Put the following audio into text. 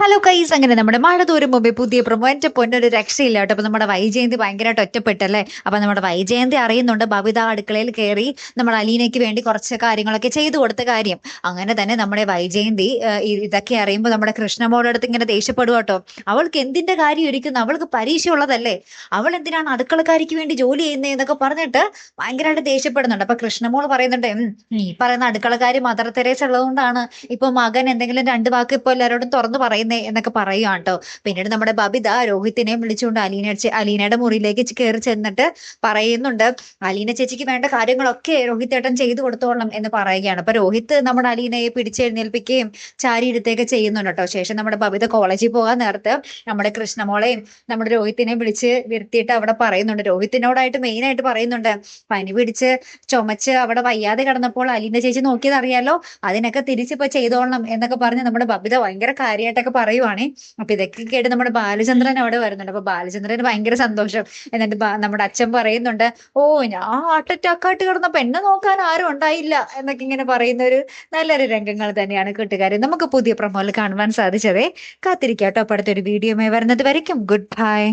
Hello കൈസ്, അങ്ങനെ നമ്മുടെ മഴ തോരും മുമ്പേ പുതിയ പ്രൊമോ. എന്റെ പൊന്നൊരു രക്ഷയില്ല കേട്ടോ. അപ്പൊ നമ്മുടെ വൈജയന്തി ഭയങ്കരമായിട്ട് ഒറ്റപ്പെട്ടല്ലേ. അപ്പൊ നമ്മുടെ വൈജയന്തി അറിയുന്നുണ്ട് ബബിത അടുക്കളയിൽ കയറി നമ്മുടെ അലീനയ്ക്ക് വേണ്ടി കുറച്ച് കാര്യങ്ങളൊക്കെ ചെയ്തു കൊടുത്ത കാര്യം. അങ്ങനെ തന്നെ നമ്മുടെ വൈജയന്തി ഇതൊക്കെ അറിയുമ്പോൾ നമ്മുടെ കൃഷ്ണമോളുടെ അടുത്ത് ഇങ്ങനെ ദേഷ്യപ്പെടുക കേട്ടോ. അവൾക്ക് എന്തിന്റെ കാര്യം ഇരിക്കുന്നു, അവൾക്ക് പരീക്ഷ ഉള്ളതല്ലേ, അവൾ എന്തിനാണ് അടുക്കളക്കാരിക്ക് വേണ്ടി ജോലി ചെയ്യുന്നത് എന്നൊക്കെ പറഞ്ഞിട്ട് ഭയങ്കരമായിട്ട് ദേഷ്യപ്പെടുന്നുണ്ട്. അപ്പൊ കൃഷ്ണമോൾ പറയുന്നുണ്ട്, ഈ പറയുന്ന അടുക്കളക്കാരി മദർ തെരേസ ഉള്ളതുകൊണ്ടാണ് ഇപ്പൊ മകൻ എന്തെങ്കിലും രണ്ട് വാക്ക് ഇപ്പൊ എല്ലാവരോടും തുറന്നു പറയുന്നേ എന്നൊക്കെ പറയുക കേട്ടോ. പിന്നീട് നമ്മുടെ ബബിത രോഹിത്തിനെയും വിളിച്ചുകൊണ്ട് അലീനയുടെ മുറിയിലേക്ക് കയറി ചെന്നിട്ട് പറയുന്നുണ്ട്, അലീന ചേച്ചിക്ക് വേണ്ട കാര്യങ്ങളൊക്കെ രോഹിത് ഏട്ടൻ ചെയ്തു കൊടുത്തോളണം എന്ന് പറയുകയാണ്. അപ്പൊ രോഹിത് നമ്മുടെ അലീനയെ പിടിച്ചെഴുന്നേൽപ്പിക്കുകയും ചാരി എടുത്തേക്ക് ചെയ്യുന്നുണ്ട് കേട്ടോ. ശേഷം നമ്മുടെ ബബിത കോളേജിൽ പോകാൻ നേരത്ത് നമ്മുടെ കൃഷ്ണമോളെയും നമ്മുടെ രോഹിത്തിനെയും വിളിച്ച് വരുത്തിയിട്ട് അവിടെ പറയുന്നുണ്ട്, രോഹിത്തിനോടായിട്ട് മെയിൻ ആയിട്ട് പറയുന്നുണ്ട്, പനി പിടിച്ച് ചുമച്ച് അവിടെ വയ്യാതെ കിടന്നപ്പോൾ അലീന ചേച്ചി നോക്കിയത് അറിയാലോ, അതിനൊക്കെ തിരിച്ചിപ്പോ ചെയ്തോളണം എന്നൊക്കെ പറഞ്ഞ് നമ്മുടെ ബബിത ഭയങ്കര കാര്യമായിട്ടൊക്കെ പറയുവാണേ. അപ്പൊ ഇതൊക്കെ കേട്ട് നമ്മുടെ ബാലചന്ദ്രൻ അവിടെ വരുന്നുണ്ട്. അപ്പൊ ബാലചന്ദ്രന് ഭയങ്കര സന്തോഷം. എന്നിട്ട് നമ്മുടെ അച്ഛൻ പറയുന്നുണ്ട്, ഓ ഞാൻ ഹാർട്ട് അറ്റാക്ക് ആയിട്ട് കിടന്നപ്പോ എന്നെ നോക്കാൻ ആരും ഉണ്ടായില്ല എന്നൊക്കെ ഇങ്ങനെ പറയുന്ന ഒരു നല്ലൊരു രംഗങ്ങൾ തന്നെയാണ് കൂട്ടുകാരെ നമുക്ക് പുതിയ പ്രൊമോയിൽ കാണുവാൻ സാധിച്ചതേ. കാത്തിരിക്കാട്ടോ അപ്പൊ അടുത്തൊരു വീഡിയോ വരുന്നത് വരയ്ക്കും. Good bye.